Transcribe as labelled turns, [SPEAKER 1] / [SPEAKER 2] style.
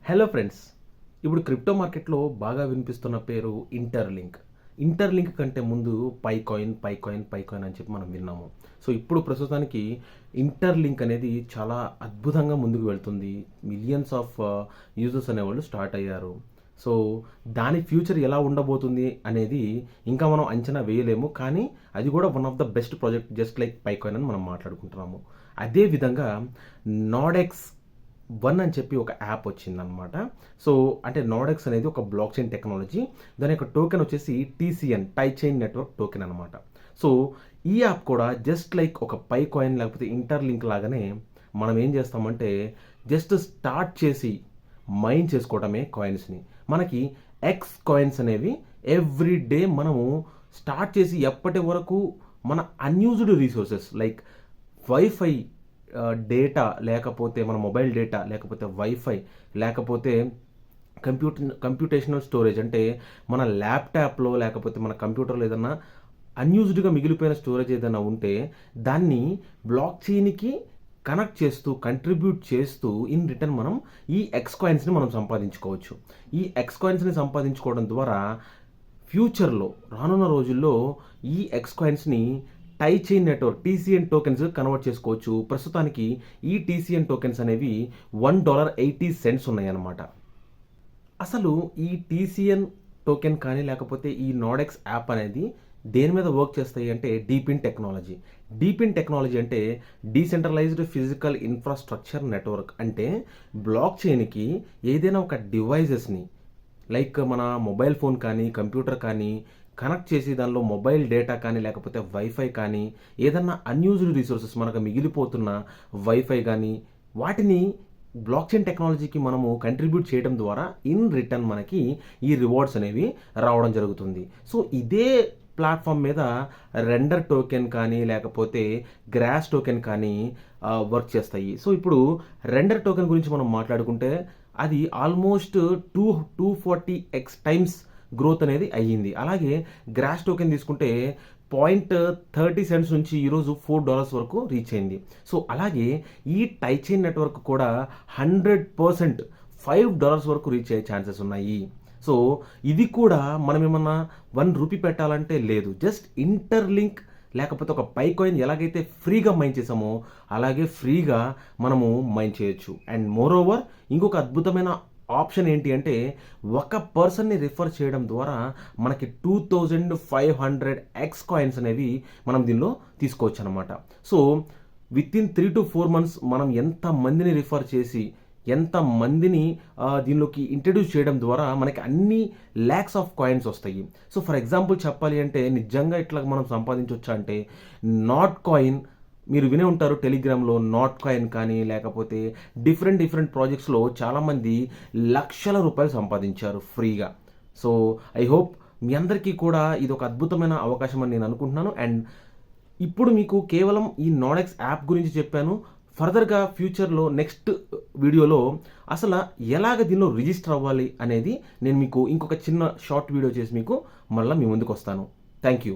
[SPEAKER 1] Hello friends, ఇప్పుడు crypto మార్కెట్లో బాగా వినిపిస్తున్న పేరు ఇంటర్లింక్. ఇంటర్లింక్ కంటే ముందు పైకాయిన్ అని చెప్పి మనం విన్నాము. సో ఇప్పుడు ప్రస్తుతానికి ఇంటర్లింక్ అనేది చాలా అద్భుతంగా ముందుకు వెళ్తుంది. మిలియన్స్ ఆఫ్ యూజర్స్ అనేవాళ్ళు స్టార్ట్ అయ్యారు. సో దాని ఫ్యూచర్ ఎలా ఉండబోతుంది అనేది ఇంకా మనం అంచనా వేయలేము. కానీ అది కూడా one of the best project, just like పైకాయిన్ అని మనం మాట్లాడుకుంటున్నాము. అదేవిధంగా నాడెక్స్ వన్ అని చెప్పి ఒక యాప్ వచ్చిందనమాట. సో అంటే నాడెక్స్ అనేది ఒక బ్లాక్ చైన్ టెక్నాలజీ. దాని యొక్క టోకెన్ వచ్చేసి టీసీఎన్, టై చైన్ నెట్వర్క్ టోకెన్ అనమాట. సో ఈ యాప్ కూడా జస్ట్ లైక్ ఒక పై కాయిన్ లేకపోతే ఇంటర్లింక్ లాగానే మనం ఏం చేస్తామంటే జస్ట్ స్టార్ట్ చేసి మైన్ చేసుకోవటమే కాయిన్స్ని. మనకి ఎక్స్ కాయిన్స్ అనేవి ఎవ్రీ డే మనము స్టార్ట్ చేసి ఎప్పటి వరకు మన unused resources like wifi data, లేకపోతే మన మొబైల్ డేటా, లేకపోతే వైఫై, లేకపోతే కంప్యూటేషనల్ స్టోరేజ్ అంటే మన ల్యాప్టాప్లో లేకపోతే మన కంప్యూటర్లో ఏదన్నా అన్యూజ్డ్గా మిగిలిపోయిన స్టోరేజ్ ఏదైనా ఉంటే దాన్ని బ్లాక్ చైన్కి కనెక్ట్ చేస్తూ కంట్రిబ్యూట్ చేస్తూ ఇన్ రిటర్న్ మనం ఈ ఎక్స్ కాయిన్స్ని మనం సంపాదించుకోవచ్చు. ఈ ఎక్స్ కాయిన్స్ని సంపాదించుకోవడం ద్వారా ఫ్యూచర్లో రానున్న రోజుల్లో ఈ ఎక్స్ కాయిన్స్ని tie chain network TCN tokens convert చేసుకోవచ్చు. ప్రస్తుతానికి ఈ టీసీఎన్ టోకెన్స్ అనేవి $1.80 ఉన్నాయన్నమాట. అసలు ఈ టీసీఎన్ టోకెన్ కానీ లేకపోతే ఈ నాడెక్స్ యాప్ అనేది దేని మీద వర్క్ చేస్తాయి అంటే డీపిన్ టెక్నాలజీ. డీపిన్ టెక్నాలజీ అంటే డీసెంట్రలైజ్డ్ ఫిజికల్ ఇన్ఫ్రాస్ట్రక్చర్ నెట్వర్క్. అంటే బ్లాక్ చైన్కి ఏదైనా ఒక డివైజెస్ని లైక్ మన మొబైల్ ఫోన్ కానీ కంప్యూటర్ కానీ కనెక్ట్ చేసి దానిలో మొబైల్ డేటా కానీ లేకపోతే వైఫై కానీ ఏదన్నా అన్యూజ్డ్ రిసోర్సెస్ మనకు మిగిలిపోతున్న వైఫై కానీ వాటిని బ్లాక్ చైన్ టెక్నాలజీకి మనము కంట్రిబ్యూట్ చేయడం ద్వారా ఇన్ రిటర్న్ మనకి ఈ రివార్డ్స్ అనేవి రావడం జరుగుతుంది. సో ఇదే ప్లాట్ఫామ్ మీద రెండర్ టోకెన్ కానీ లేకపోతే గ్రాస్ టోకెన్ కానీ వర్క్ చేస్తాయి. సో ఇప్పుడు రెండర్ టోకెన్ గురించి మనం మాట్లాడుకుంటే అది ఆల్మోస్ట్ 240x టైమ్స్ గ్రోత్ అనేది అయ్యింది. అలాగే గ్రాస్ టోకెన్ తీసుకుంటే $0.30 నుంచి ఈరోజు $4 వరకు రీచ్ అయింది. సో అలాగే ఈ టై చైన్ నెట్వర్క్ కూడా 100% $5 వరకు రీచ్ అయ్యే ఛాన్సెస్ ఉన్నాయి. సో ఇది కూడా మనం ఏమన్నా ₹1 పెట్టాలంటే లేదు, జస్ట్ ఇంటర్లింక్ లేకపోతే ఒక పై కాయిన్ ఎలాగైతే ఫ్రీగా మైన్ చేసామో అలాగే ఫ్రీగా మనము మైన్ చేయొచ్చు. అండ్ మోర్ ఓవర్ ఇంకొక అద్భుతమైన ఆప్షన్ ఏంటి అంటే ఒక పర్సన్ని రిఫర్ చేయడం ద్వారా మనకి 2500x కాయిన్స్ అనేవి మనం దీనిలో తీసుకోవచ్చు అనమాట. So with in 3 to 4 months మనం ఎంత మందిని రిఫర్ చేసి ఎంత మందిని దీనిలోకి ఇంట్రడ్యూస్ చేయడం ద్వారా మనకి అన్ని ల్యాక్స్ ఆఫ్ కాయిన్స్ వస్తాయి. సో ఫర్ ఎగ్జాంపుల్ చెప్పాలి అంటే నిజంగా ఇట్లా మనం సంపాదించవచ్చు అంటే నాట్ కాయిన్ మీరు వినే ఉంటారు, టెలిగ్రామ్లో నాట్ కాయిన్ కానీ లేకపోతే డిఫరెంట్ ప్రాజెక్ట్స్లో చాలామంది లక్షల రూపాయలు సంపాదించారు ఫ్రీగా. సో ఐ హోప్ మీ అందరికీ కూడా ఇది ఒక అద్భుతమైన అవకాశం అని నేను అనుకుంటున్నాను. అండ్ ఇప్పుడు మీకు కేవలం ఈ నాడెక్స్ యాప్ గురించి చెప్పాను. ఫర్దర్గా ఫ్యూచర్లో నెక్స్ట్ వీడియోలో అసలు ఎలాగ దీనిలో రిజిస్టర్ అవ్వాలి అనేది నేను మీకు ఇంకొక చిన్న షార్ట్ వీడియో చేసి మీకు మళ్ళీ మీ ముందుకు వస్తాను. Thank you.